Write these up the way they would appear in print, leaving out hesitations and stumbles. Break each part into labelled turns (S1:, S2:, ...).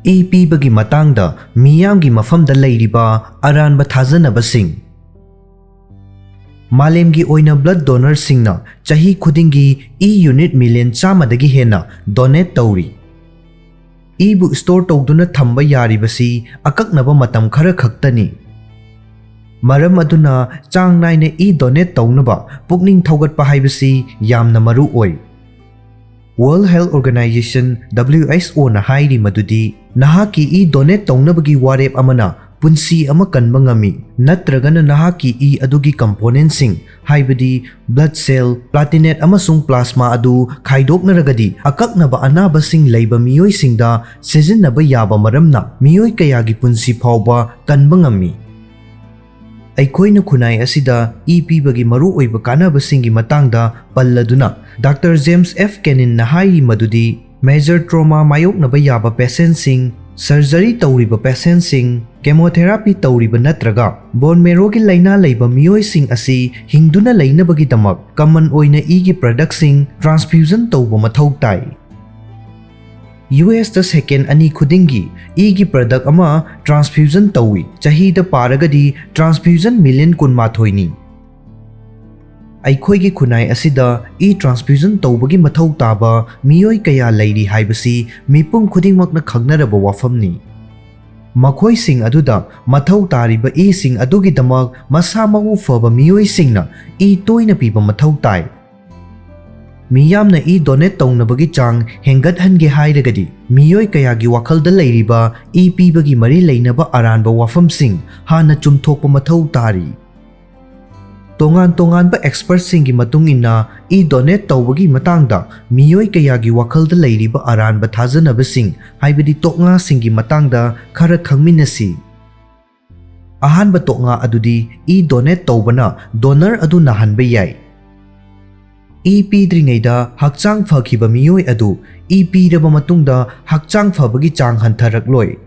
S1: Peebagi Matangda Meeyamgi Maphamda Leiriba Aranba Thajanabasing Malemgi oina blood donor singna chahi khudingi unit million chamadagi hena donate tauri. Bu store tawduna thamba yaribasi akaknaba matam khara khaktani. Maram aduna chang naina donate tawnaba pukning thawgatpa haibasi yamna maru oi. World Health Organization WHO na hairi madudi nahaki donate tawnabagi warep amana punsi ama kanba ngami natragana nahaki adugi component sing haibadi blood cell platinate amasung plasma adu khaidoknaragadi akaknaba anaba sing leiba miyoi singda sijinnaba yaba maramna miyoi kayagi punsi phawba kanba ngami. Aikoina khunai asida Peebagi maru oiba kanaba singi matangda palladuna Dr. James F. Kenin na hairi madudi major trauma mayoknaba yaba patient sing surgery tauriba patient sing chemotherapy tauriba natraga bone marrow gi laina leiba miyoi sing asi hingduna leinabagi damak common oina gi product sing transfusion tauba mathau tai. US the second ani khudingi gi product ama transfusion tawi chahi da paragadi transfusion million kun mathoini. Aikoigi khunai asida transfusion tawbagi mathau taba miyoi kaya leiri haibasi mipum khudingmakna khagnaraba wafamni. Makhoi sing aduda mathau tariba sing adugi damak masa mau faba miyoi singna toina piba mathau tai. Miyamna donate tawnabagi chang hengathange hairagadi miyoi kayagi wakhalda leiriba Peebagi mari leinaba aranba wafam sing hana chumthokpa mathau tari. Tongan ba expert singi matung inna donate tawbagi matangda miyoi kayagi wakhalda leiriba aranba thajanabasing haibadi toknga singi matangda khara khangminasi. Ahanba toknga adudi donate tawbana donor adu nahanba yai. Pidringaida hakchang phakiba miyoi adu piraba matungda hakchang phabagi chang hantharakloi.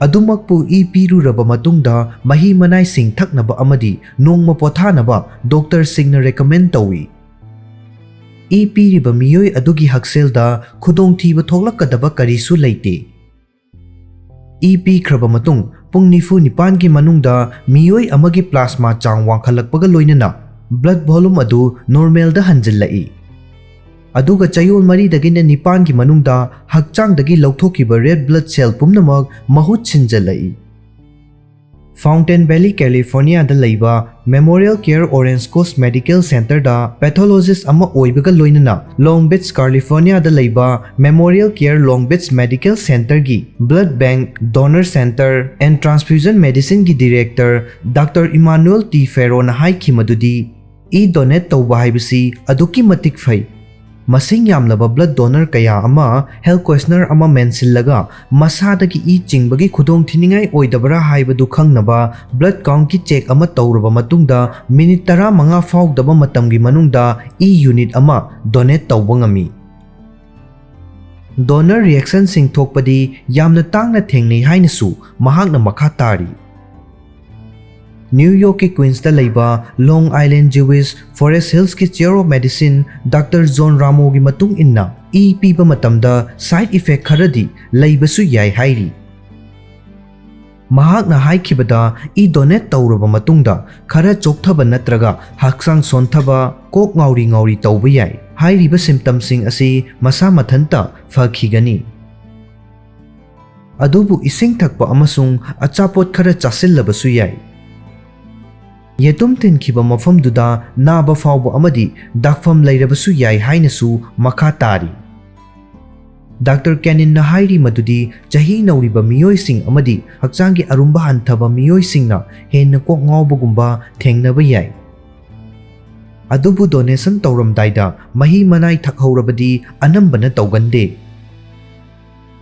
S1: Adumakpu piruraba matungda mahi manai sing thaknaba amadi nongma pothanaba Dr. Singh na recommend tawi. Piriba miyoi adugi hakselda khudongthiba thoklakadaba karisu leite. Pikraba matung pung nifu nipan gi manungda miyoi amagi plasma chang wangkhalakpaga loinana blood volume adu normal da hanjillai. Aduga chayol mari dagina nipan gi manungda hakchang dagi lauthokiba red blood cell pumnamak mahut sinjalai. Fountain Valley, California da leiba Memorial Care Orange Coast Medical Center da pathologist ama oibaga loinana Long Beach, California da leiba Memorial Care Long Beach Medical Center gi Blood Bank Donor Center and Transfusion Medicine gi Director Dr. Emmanuel T. Ferro na haiki madudi donate tawba haibasi aduki matik fai. Masing yamlaba blood donor kaya ama health questionnaire ama mensillaga masadagi chingbagi khudong thiningai oidabara haibadu khangnaba blood count ki check ama tawraba matungda minute 15 faudaba matamgi manungda unit ama donate tawba ngami. Donor reaction sing thokpadi yamna tangna thengnei hainasu mahakna makha tari. New York ki Queens da leiba Long Island Jewish Forest Hills ki Chair of Medicine Dr. John Ramo gi matung inna piba matamda side effect kharadi leibasu yai hairi. Mahakna haikibada donate tawraba matungda khara chokthaba natraga haksang sonthaba kok ngauri tawba yai. Hairiba symptoms sing asi masa mathanta fakhigani. Adubu ising thakpa amasung achapot khara chasillabasu yai. Yetum tenkiba mafamduda naba fawba amadi dakfam leirabasu yai hainasu makha tari. Dr. Kenin na hairi madudi chahi nauriba miyoi sing amadi hakchangi arumba hanthaba miyoi singna henna kok ngawbagumba thengnaba yai. Adubu donation tawramdaida mahi manai thakhaurabadi anambana tawgande.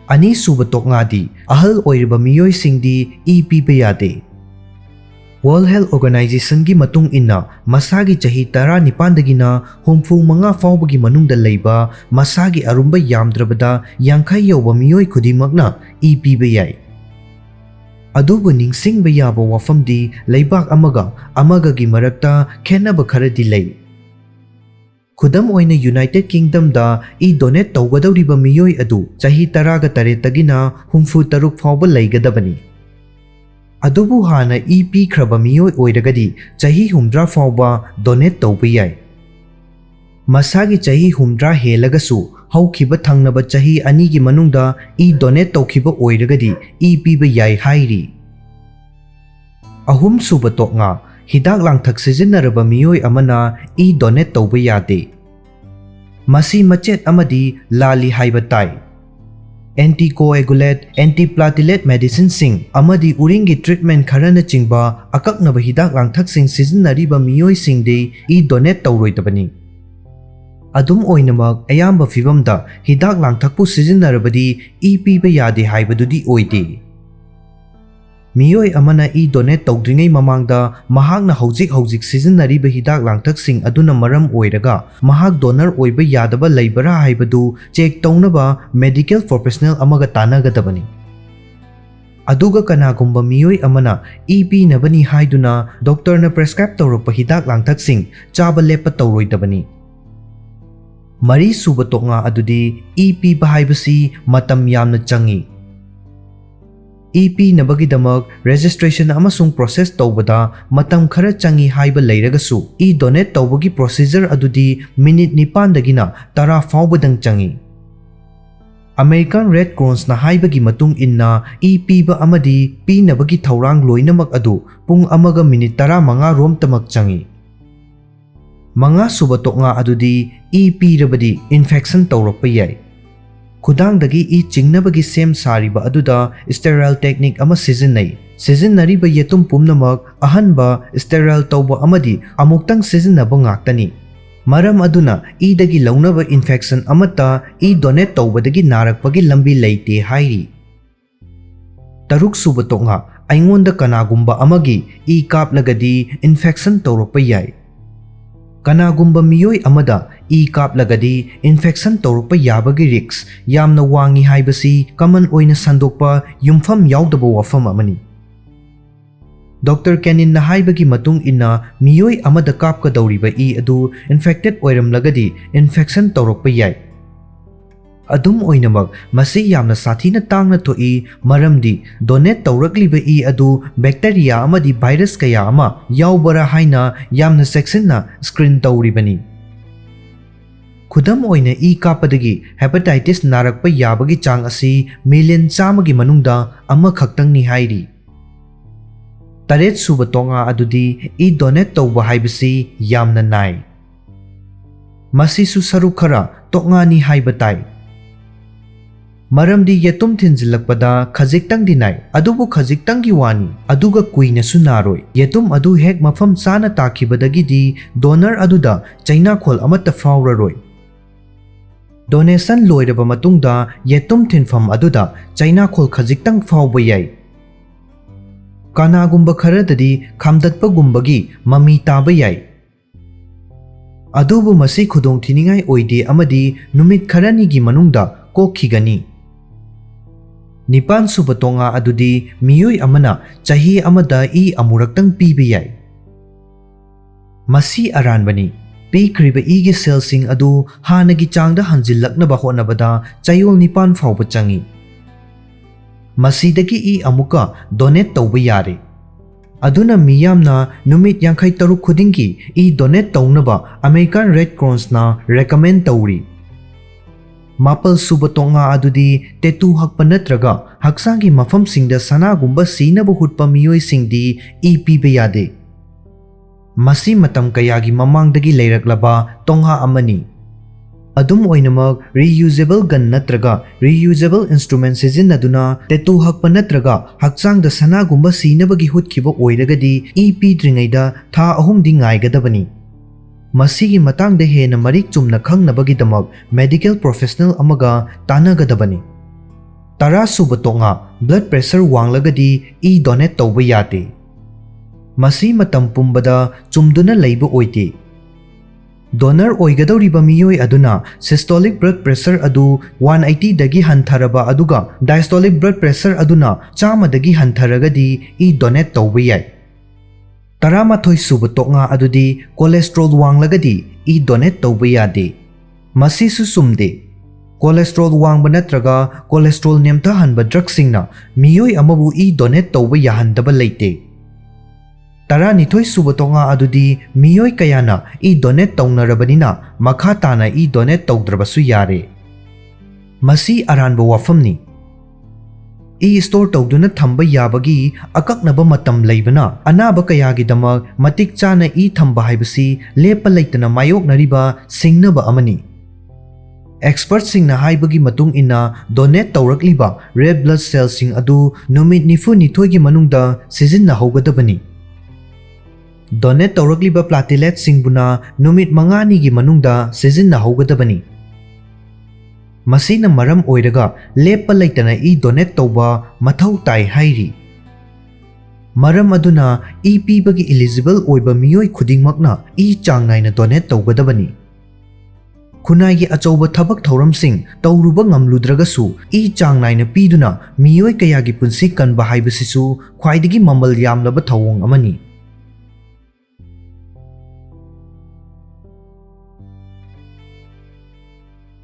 S1: Ani suba tokngadi ahal oiriba miyoi singdi piba yade. World Health Organization gi matung inna masagi chahi 19 dagina humfu manga fawbagi manungda leiba masagi arumba yamdrabada yangkhai yoba miyoi khudimakna piba yai. Adubu ningsingba yaba wafamdi leibak amaga gi marakta khenaba kharadi lei. ꯈꯨꯗꯝ ꯑꯣꯏꯅ United ꯀꯤꯡꯗꯝꯗ E donate ꯇꯧꯒꯗꯧꯔꯤꯕ ꯃꯤꯑꯣꯏ ꯑꯗꯨ ꯆꯍꯤ 13ꯇꯒꯤꯅ 63 ꯐꯥꯎꯕ ꯂꯩꯒꯗꯕꯅꯤ꯫ ꯑꯗꯨꯕꯨ ꯍꯥꯟꯅ E ꯄꯤꯈ꯭ꯔꯕ ꯃꯤꯑꯣꯏ ꯑꯣꯏꯔꯒꯗꯤ ꯆꯍꯤ 60 ꯐꯥꯎꯕ ꯗꯣꯅꯦꯠ ꯇꯧꯕ ꯌꯥꯏ꯫ ꯃꯁꯥꯒꯤ ꯆꯍꯤ 60 ꯍꯦꯜꯂꯒꯁꯨ ꯍꯧꯈꯤꯕ ꯊꯪꯅꯕ ꯆꯍꯤ 2ꯒꯤ ꯃꯅꯨꯡꯗ ꯏ ꯗꯣꯅꯦꯠ ꯇꯧꯈꯤꯕ ꯑꯣꯏꯔꯒꯗꯤ ꯏ ꯄꯤꯕ ꯌꯥꯏ ꯍꯥꯏꯔꯤ꯫ ꯑꯍꯨꯝꯁꯨꯕ ꯇꯣꯛꯉꯥ, ꯍꯤꯗꯥꯛ ꯂꯥꯡꯊꯛ ꯁꯤꯖꯤꯟꯅꯔꯕ ꯃꯤꯑꯣꯏ ꯑꯃꯅ ꯏ ꯗꯣꯅꯦꯠ ꯇꯧꯕ ꯌꯥꯗꯦ꯫ ꯃꯁꯤ ꯃꯆꯦꯠ ꯑꯃꯗꯤ ꯂꯥꯜꯂꯤ ꯍꯥꯏꯕ ꯇꯥꯏ꯫ ꯑꯦꯟꯇꯤꯀꯣꯑꯦꯒꯨꯂꯦꯠ, ꯑꯦꯟꯇꯤꯄ꯭ꯂꯥꯇꯤꯂꯦꯠ ꯃꯦꯗꯤꯁꯤꯟꯁꯤꯡ ꯑꯃꯗꯤ ꯎꯔꯤꯡꯒꯤ ꯇ꯭ꯔꯤꯠꯃꯦꯟꯠ ꯈꯔꯅꯆꯤꯡꯕ ꯑꯀꯛꯅꯕ ꯍꯤꯗꯥꯛ ꯂꯥꯡꯊꯛꯁꯤꯡ ꯁꯤꯖꯤꯟꯅꯔꯤꯕ ꯃꯤꯑꯣꯏꯁꯤꯡꯗꯤ ꯏ ꯗꯣꯅꯦꯠ ꯇꯧꯔꯣꯏꯗꯕꯅꯤ꯫ ꯑꯗꯨꯝ ꯑꯣꯏꯅꯃꯛ ꯑꯌꯥꯝꯕ ꯐꯤꯚꯝꯗ ꯍꯤꯗꯥꯛ ꯂꯥꯡꯊꯛꯄꯨ ꯁꯤꯖꯤꯟꯅꯔꯕꯗꯤ ꯏ ꯄꯤꯕ ꯌꯥꯗꯦ ꯍꯥꯏꯕꯗꯨꯗꯤ ꯑꯣꯏꯗꯦ꯫ ꯃꯤꯑꯣꯏ ꯑꯃꯅ ꯏ ꯗꯣꯅꯦꯠ ꯇꯧꯗ꯭ꯔꯤꯉꯩ ꯃꯃꯥꯡꯗ ꯃꯍꯥꯛꯅ ꯍꯧꯖꯤꯛ ꯁꯤꯖꯤꯟꯅꯔꯤꯕ ꯍꯤꯗꯥꯛ ꯂꯥꯡꯊꯛꯁꯤꯡ ꯑꯗꯨꯅ ꯃꯔꯝ ꯑꯣꯏꯔꯒ ꯃꯍꯥꯛ ꯗꯣꯅꯔ ꯑꯣꯏꯕ ꯌꯥꯗꯕ ꯂꯩꯕꯔꯥ ꯍꯥꯏꯕꯗꯨ ꯆꯦꯛ ꯇꯧꯅꯕ ꯃꯦꯗꯤꯀꯦꯜ ꯄ꯭ꯔꯣꯐꯦꯁꯅꯦꯜ ꯑꯃꯒ ꯇꯥꯟꯅꯒꯗꯕꯅꯤ꯫ ꯑꯗꯨꯒ ꯀꯅꯥꯒꯨꯝꯕ ꯃꯤꯑꯣꯏ ꯑꯃꯅ ꯏ ꯄꯤꯅꯕꯅꯤ ꯍꯥꯏꯗꯨꯅ ꯗꯣꯛꯇꯔꯅ ꯄ꯭ꯔꯦꯁꯀ꯭ꯔꯥꯏꯕ ꯇꯧꯔꯛꯄ ꯍꯤꯗꯥꯛ ꯂꯥꯡꯊꯛꯁꯤꯡ ꯆꯥꯕ ꯂꯦꯞꯄ ꯇꯧꯔꯣꯏꯗꯕꯅꯤ꯫ ꯃꯔꯤꯁꯨꯕ ꯇꯣꯛꯉꯥ ꯑꯗꯨꯗꯤ ꯏ ꯄꯤꯕ ꯍꯥꯏꯕꯁꯤ ꯃꯇꯝ ꯌꯥꯝꯅ ꯆꯪꯏ꯫ ꯏ ꯄꯤꯅꯕꯒꯤꯗꯃꯛ ꯔꯦꯖꯤꯁꯇ꯭ꯔꯦꯁꯟ ꯑꯃꯁꯨꯡ ꯄ꯭ꯔꯣꯁꯦꯁ ꯇꯧꯕꯗ ꯃꯇꯝ ꯈꯔ ꯆꯪꯏ ꯍꯥꯏꯕ ꯂꯩꯔꯒꯁꯨ ꯏ ꯗꯣꯅꯦꯠ ꯇꯧꯕꯒꯤ ꯄ꯭ꯔꯣꯁꯤꯖꯔ ꯑꯗꯨꯗꯤ ꯃꯤꯅꯤꯠ 9ꯗꯒꯤꯅ 10 ꯐꯥꯎꯕꯗꯪ ꯆꯪꯏ꯫ ꯑꯃꯦꯔꯤꯀꯥꯟ ꯔꯦꯗ ꯀ꯭ꯔꯣꯁꯅ ꯍꯥꯏꯕꯒꯤ ꯃꯇꯨꯡ ꯏꯟꯅ ꯏ ꯄꯤꯕ ꯑꯃꯗꯤ ꯄꯤꯅꯕꯒꯤ ꯊꯧꯔꯥꯡ ꯂꯣꯏꯅꯃꯛ ꯑꯗꯨ ꯄꯨꯡ 1ꯒ ꯃꯤꯅꯤꯠ 15 ꯔꯣꯝꯇꯃꯛ ꯆꯪꯏ꯫ ꯃꯉꯥꯁꯨꯕ ꯇꯣꯛꯉꯥ ꯑꯗꯨꯗꯤ ꯏ ꯄꯤꯔꯕꯗꯤ ꯏꯟꯐꯦꯛꯁꯟ ꯇꯧꯔꯛꯄ ꯌꯥꯏ꯫ ꯈꯨꯗꯥꯡꯗꯒꯤ ꯏ ꯆꯤꯡꯅꯕꯒꯤ ꯁꯦꯝ ꯁꯥꯔꯤꯕ ꯑꯗꯨꯗ ꯁ꯭ꯇꯦꯔꯥꯏꯜ ꯇꯦꯛꯅꯤꯛ ꯑꯃ ꯁꯤꯖꯤꯟꯅꯩ꯫ ꯁꯤꯖꯤꯟꯅꯔꯤꯕ ꯌꯦꯇꯨꯝ ꯄꯨꯝꯅꯃꯛ ꯑꯍꯟꯕ, ꯁ꯭ꯇꯦꯔꯥꯏꯜ ꯇꯧꯕ ꯑꯃꯗꯤ ꯑꯃꯨꯛꯇꯪ ꯁꯤꯖꯤꯟꯅꯕ ꯉꯥꯛꯇꯅꯤ꯫ ꯃꯔꯝ ꯑꯗꯨꯅ ꯏꯗꯒꯤ ꯂꯧꯅꯕ ꯏꯟꯐꯦꯛꯁꯟ ꯑꯃꯠꯇ ꯏ ꯗꯣꯅꯦꯠ ꯇꯧꯕꯗꯒꯤ ꯅꯥꯔꯛꯄꯒꯤ ꯂꯝꯕꯤ ꯂꯩꯇꯦ ꯍꯥꯏꯔꯤ꯫ ꯇꯔꯨꯛꯁꯨꯕ ꯇꯣꯛꯉꯥ, ꯑꯩꯉꯣꯟꯗ ꯀꯅꯥꯒꯨꯝꯕ ꯑꯃꯒꯤ ꯏ ꯀꯥꯞꯂꯒꯗꯤ ꯏꯟꯐꯦꯛꯁꯟ ꯇꯧꯔꯛꯄ ꯌꯥꯏ꯫ ꯀꯅꯥꯒꯨꯝꯕ ꯃꯤꯑꯣꯏ ꯑꯃꯗ ꯏ ꯀꯥꯞꯂꯒꯗꯤ ꯏꯟꯐꯦꯛꯁꯟ ꯇꯧꯔꯛꯄ ꯌꯥꯕꯒꯤ ꯔꯤꯛꯁ ꯌꯥꯝꯅ ꯋꯥꯡꯏ ꯍꯥꯏꯕꯁꯤ ꯀꯃꯟ ꯑꯣꯏꯅ ꯁꯟꯗꯣꯛꯄ ꯌꯨꯝꯐꯝ ꯌꯥꯎꯗꯕ ꯋꯥꯐꯝ ꯑꯃꯅꯤ꯫ ꯗꯣꯛꯇꯔ ꯀꯦꯅꯤꯟꯅ ꯍꯥꯏꯕꯒꯤ ꯃꯇꯨꯡ ꯏꯟꯅ ꯃꯤꯑꯣꯏ ꯑꯃꯗ ꯀꯥꯞꯀꯗꯧꯔꯤꯕ ꯏ ꯑꯗꯨ ꯏꯟꯐꯦꯛꯇꯦꯗ ꯑꯣꯏꯔꯝꯂꯒꯗꯤ ꯏꯟꯐꯦꯛꯁꯟ ꯇꯧꯔꯛꯄ ꯌꯥꯏ꯫ ꯑꯗꯨꯝ ꯑꯣꯏꯅꯃꯛ ꯃꯁꯤ ꯌꯥꯝꯅ ꯁꯥꯊꯤꯅ ꯇꯥꯡꯅ ꯊꯣꯛꯏ ꯃꯔꯝꯗꯤ ꯗꯣꯅꯦꯠ ꯇꯧꯔꯛꯂꯤꯕ ꯏ ꯑꯗꯨ ꯕꯦꯛꯇꯦꯔꯤꯌꯥ ꯑꯃꯗꯤ ꯚꯥꯏꯔꯁ ꯀꯌꯥ ꯑꯃ ꯌꯥꯎꯕꯔꯥ ꯍꯥꯏꯅ ꯌꯥꯝꯅ ꯆꯦꯛꯁꯤꯟꯅ ꯁ꯭ꯀ꯭ꯔꯤꯟ ꯇꯧꯔꯤꯕꯅꯤ꯫ ꯈꯨꯗꯝ ꯑꯣꯏꯅ ꯏ ꯀꯥꯞꯄꯗꯒꯤ ꯍꯦꯄꯥꯇꯥꯏꯇꯤꯁ ꯅꯥꯔꯛꯄ ꯌꯥꯕꯒꯤ ꯆꯥꯡ ꯑꯁꯤ ꯃꯤꯂꯤꯌꯟ 100ꯒꯤ ꯃꯅꯨꯡꯗ ꯑꯃꯈꯛꯇꯪꯅꯤ ꯍꯥꯏꯔꯤ꯫ ꯇꯔꯦꯠꯁꯨꯕ ꯇꯣꯛꯉꯥ ꯑꯗꯨꯗꯤ ꯏ ꯗꯣꯅꯦꯠ ꯇꯧꯕ ꯍꯥꯏꯕꯁꯤ ꯌꯥꯝꯅ ꯅꯥꯏ꯫ ꯃꯁꯤꯁꯨ ꯁꯔꯨꯛꯈꯔ ꯇꯣꯛꯉꯥꯅꯤ ꯍꯥꯏꯕ ꯇꯥꯏ꯫ ꯃꯔꯝꯗꯤ ꯌꯦꯇꯨꯝ ꯊꯤꯟꯖꯤꯜꯂꯛꯄꯗ ꯈꯖꯤꯛꯇꯪꯗꯤ ꯅꯥꯏ, ꯑꯗꯨꯕꯨ ꯈꯖꯤꯛꯇꯪꯒꯤ ꯋꯥꯅꯤ, ꯑꯗꯨꯒ ꯀꯨꯏꯅꯁꯨ ꯅꯥꯔꯣꯏ꯫ ꯌꯦꯇꯨꯝ ꯑꯗꯨ ꯍꯦꯛ ꯃꯐꯝ ꯆꯥꯅ ꯇꯥꯈꯤꯕꯗꯒꯤꯗꯤ ꯗꯣꯅꯔ ꯑꯗꯨꯗ ꯆꯩꯅꯥꯈꯣꯜ ꯑꯃꯠꯇ ꯐꯥꯎꯔꯔꯣꯏ꯫ ꯗꯣꯅꯦꯁꯟ ꯂꯣꯏꯔꯕ ꯃꯇꯨꯡꯗ ꯌꯦꯇꯨꯝ ꯊꯤꯟꯐꯝ ꯑꯗꯨꯗ ꯆꯩꯅꯥꯈꯣꯜ ꯈꯖꯤꯛꯇꯪ ꯐꯥꯎꯕ ꯌꯥꯏ꯫ ꯀꯅꯥꯒꯨꯝꯕ ꯈꯔꯗꯗꯤ ꯈꯥꯝꯗꯠꯄꯒꯨꯝꯕꯒꯤ ꯃꯃꯤ ꯇꯥꯕ ꯌꯥꯏ꯫ ꯑꯗꯨꯕꯨ ꯃꯁꯤ ꯈꯨꯗꯣꯡꯊꯤꯅꯤꯡꯉꯥꯏ ꯑꯣꯏꯗꯦ ꯑꯃꯗꯤ ꯅꯨꯃꯤꯠ ꯈꯔꯅꯤꯒꯤ ꯃꯅꯨꯡꯗ ꯀꯣꯛꯈꯤꯒꯅꯤ꯫ ꯅꯤꯄꯥꯟꯁꯨꯕ ꯇꯣꯛꯉꯥ ꯑꯗꯨꯗꯤ ꯃꯤꯑꯣꯏ ꯑꯃꯅ ꯆꯍꯤ ꯑꯃꯗ ꯏ ꯑꯃꯨꯔꯛꯇꯪ ꯄꯤꯕ ꯌꯥꯏ꯫ ꯃꯁꯤ ꯑꯔꯥꯟꯕꯅꯤ꯫ ꯄꯤꯈ꯭ꯔꯤꯕ ꯏꯒꯤ ꯁꯦꯜꯁꯤꯡ ꯑꯗꯨ ꯍꯥꯟꯅꯒꯤ ꯆꯥꯡꯗ ꯍꯟꯖꯤꯜꯂꯛꯅꯕ ꯍꯣꯠꯅꯕꯗ ꯆꯌꯣꯜ 9 ꯐꯥꯎꯕ ꯆꯪꯏ꯫ ꯃꯁꯤꯗꯒꯤ ꯏ ꯑꯃꯨꯛꯀ ꯗꯣꯅꯦꯠ ꯇꯧꯕ ꯌꯥꯔꯦ꯫ ꯑꯗꯨꯅ ꯃꯤꯌꯥꯝꯅ ꯅꯨꯃꯤꯠ 53 ꯈꯨꯗꯤꯡꯒꯤ ꯏ ꯗꯣꯅꯦꯠ ꯇꯧꯅꯕ ꯑꯃꯦꯔꯤꯀꯥꯟ ꯔꯦꯗ ꯀ꯭ꯔꯣꯁꯅ ꯔꯦꯀꯃꯦꯟ ꯇꯧꯔꯤ꯫ ꯃꯥꯄꯜꯁꯨꯕ ꯇꯣꯛꯉꯥ ꯑꯗꯨꯗꯤ ꯇꯦꯇꯨ ꯍꯛꯄ ꯅꯠꯇ꯭ꯔꯒ ꯍꯛꯆꯥꯡꯒꯤ ꯃꯐꯝꯁꯤꯡꯗ ꯁꯅꯥꯒꯨꯝꯕ ꯁꯤꯅꯕ ꯍꯨꯠꯄ ꯃꯤꯑꯣꯏꯁꯤꯡꯗꯤ ꯏ ꯄꯤꯕ ꯌꯥꯗꯦ꯫ ꯃꯁꯤ ꯃꯇꯝ ꯀꯌꯥꯒꯤ ꯃꯃꯥꯡꯗꯒꯤ ꯂꯩꯔꯛꯂꯕ ꯇꯣꯡꯉꯥ ꯑꯃꯅꯤ꯫ ꯑꯗꯨꯝ ꯑꯣꯏꯅꯃꯛ ꯔꯤꯌꯨꯖꯦꯕꯜ ꯒꯟ ꯅꯠꯇ꯭ꯔꯒ ꯔꯤꯌꯨꯖꯦꯕꯜ ꯏꯟꯁꯇ꯭ꯔꯨꯃꯦꯟꯠ ꯁꯤꯖꯤꯟꯅꯗꯨꯅ ꯇꯦꯇꯨ ꯍꯛꯄ ꯅꯠꯇ꯭ꯔꯒ ꯍꯛꯆꯥꯡꯗ ꯁꯅꯥꯒꯨꯝꯕ ꯁꯤꯅꯕꯒꯤ ꯍꯨꯠꯈꯤꯕ ꯑꯣꯏꯔꯒꯗꯤ ꯏ ꯄꯤꯗ꯭ꯔꯤꯉꯩꯗ ꯊꯥ 3ꯗꯤ ꯉꯥꯏꯒꯗꯕꯅꯤ꯫ ꯃꯁꯤꯒꯤ ꯃꯇꯥꯡꯗ ꯍꯦꯟꯅ ꯃꯔꯤꯛ ꯆꯨꯝꯅ ꯈꯪꯅꯕꯒꯤꯗꯃꯛ ꯃꯦꯗꯤꯀꯦꯜ ꯄ꯭ꯔꯣꯐꯦꯁꯅꯦꯜ ꯑꯃꯒ ꯇꯥꯟꯅꯒꯗꯕꯅꯤ꯫ 10ꯁꯨꯕ ꯇꯣꯛꯉꯥ, ꯕ꯭ꯂꯗ ꯄ꯭ꯔꯦꯁꯔ ꯋꯥꯡꯂꯒꯗꯤ ꯏ ꯗꯣꯅꯦꯠ ꯇꯧꯕ ꯌꯥꯗꯦ꯫ ꯃꯁꯤ ꯃꯇꯝ ꯄꯨꯝꯕꯗ ꯆꯨꯝꯗꯨꯅ ꯂꯩꯕ ꯑꯣꯏꯗꯦ꯫ ꯗꯣꯅꯔ ꯑꯣꯏꯒꯗꯧꯔꯤꯕ ꯃꯤꯑꯣꯏ ꯑꯗꯨꯅ ꯁꯤꯁꯇꯣꯂꯤꯛ ꯕ꯭ꯂꯗ ꯄ꯭ꯔꯦꯁꯔ ꯑꯗꯨ 180ꯗꯒꯤ ꯍꯟꯊꯔꯕ ꯑꯗꯨꯒ ꯗꯥꯏꯁꯇꯣꯂꯤꯛ ꯕ꯭ꯂꯗ ꯄ꯭ꯔꯦꯁꯔ ꯑꯗꯨꯅ 100ꯗꯒꯤ ꯍꯟꯊꯔꯒꯗꯤ ꯏ ꯗꯣꯅꯦꯠ ꯇꯧꯕ ꯌꯥꯏ꯫ 13 suba toknga adudi cholesterol wanglagadi e donate tauba yade. Masisu sumde. Cholesterol wangba natraga cholesterol nemta hanba drugsingna miyoi amabu e donate tauba yahandaba leite. 12 suba tonga adudi miyoi kayana e donate taunarabanina makha tana e donate taudrabasu yare. Masi aranba wafamni. E store tauduna thamba yabagi akaknaba matam leibana anaba kayagidamag matik chana e thamba haibasi lepa leitana mayoknariba singnaba amani. Experts singna haibagi matung ina donate taurakliba red blood cells sing adu numit nifu nithoigi manungda sizinna haugadabani. Donate taurakliba platelets singbuna numit mangani gi manungda sizinna haugadabani. Masina maram oiraga lepa leitana e donate tauba mathau tai hairi. Maram aduna e pibagi eligible oiba miyoi khudingmakna e changnaina donate taugadabani. Khunai achauba thabak thauramsing tauruba ngamludragasu e changnaina piduna miyoi kayagi punsi kanba haibasisu khwaidagi mamal yamlaba thawong amani.